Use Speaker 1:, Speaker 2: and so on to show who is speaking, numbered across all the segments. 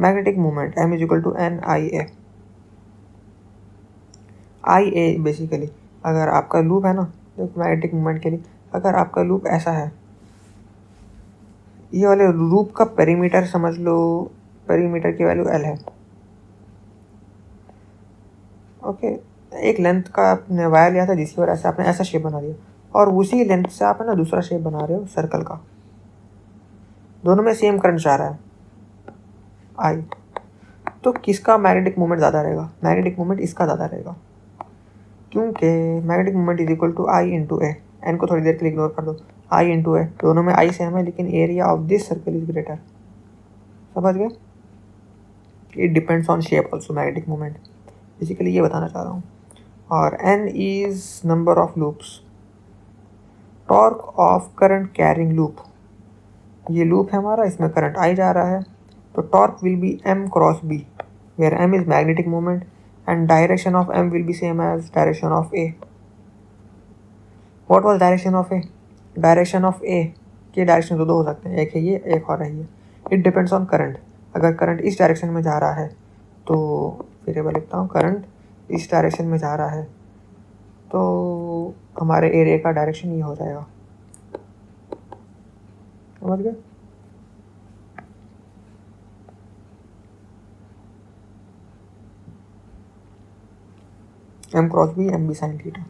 Speaker 1: Magnetic moment m is equal to N I A. I A basically अगर आपका loop है ना, तो मैग्नेटिक मोमेंट के लिए अगर आपका लूप ऐसा है, ये वाले लूप का पेरीमीटर समझ लो, पेरीमीटर की वैल्यू l है। ओके, एक लेंथ का आपने वायर लिया था जिसकी वजह से आपने ऐसा शेप बना दिया, और उसी लेंथ से आप है ना दूसरा शेप बना रहे हो सर्कल का, दोनों में सेम करंट जा रहा है आई, तो किसका मैग्नेटिक मोमेंट ज़्यादा रहेगा? मैग्नेटिक मोमेंट इसका ज़्यादा रहेगा, क्योंकि magnetic moment is equal to I into A. N को थोड़ी देर के लिए इग्नोर कर दो, आई इंटू ए, दोनों में आई सेम है लेकिन area of this circle is greater. समझ गए? It depends on shape also magnetic moment, basically ये बताना चाह रहा हूँ। और n is number of loops, torque of current carrying loop, ये लूप है हमारा, इसमें करंट आई जा रहा है, तो torque will be m cross b, where m is magnetic moment and direction of m will be same as direction of a. What was direction of a? Direction of a के direction तो दो हो सकते हैं, एक है ये, एक और है ये। It depends on current. अगर करंट इस डायरेक्शन में जा रहा है तो फिर ये लिखता हूँ, करंट इस डायरेक्शन में जा रहा है तो हमारे एरिया का डायरेक्शन ये हो जाएगा। समझ गए? m cross b, m b sin theta.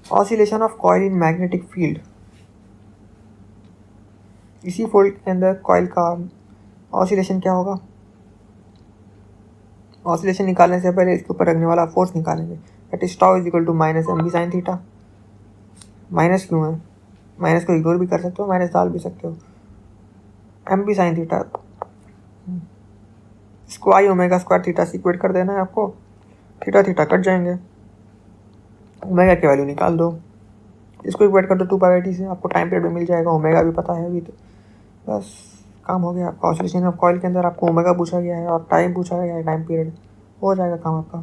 Speaker 1: Oscillation of coil in magnetic field, इसी फोल्ड के अंदर कॉइल का ऑसिलेशन क्या होगा? ऑसिलेशन निकालने से पहले इसके ऊपर लगने वाला फोर्स निकालेंगे, that is tau is equal to minus M B sine theta. Minus क्यों है? माइनस को इग्नोर भी कर सकते हो, माइनस डाल भी सकते हो। एम बी साइन थीटा, इसको आई ओमेगा स्क्वायर थीटा से इक्वेट कर देना है आपको, थीटा थीटा कट जाएंगे, ओमेगा की वैल्यू निकाल दो, इसको इक्वेट कर दो 2π/t से, आपको टाइम पीरियड में मिल जाएगा, ओमेगा भी पता है अभी, तो बस काम हो गया आपका। ऑसिलेशन ऑफ कॉइल के अंदर आपको ओमेगा पूछा गया है और टाइम पूछा गया है, टाइम पीरियड, हो जाएगा काम आपका।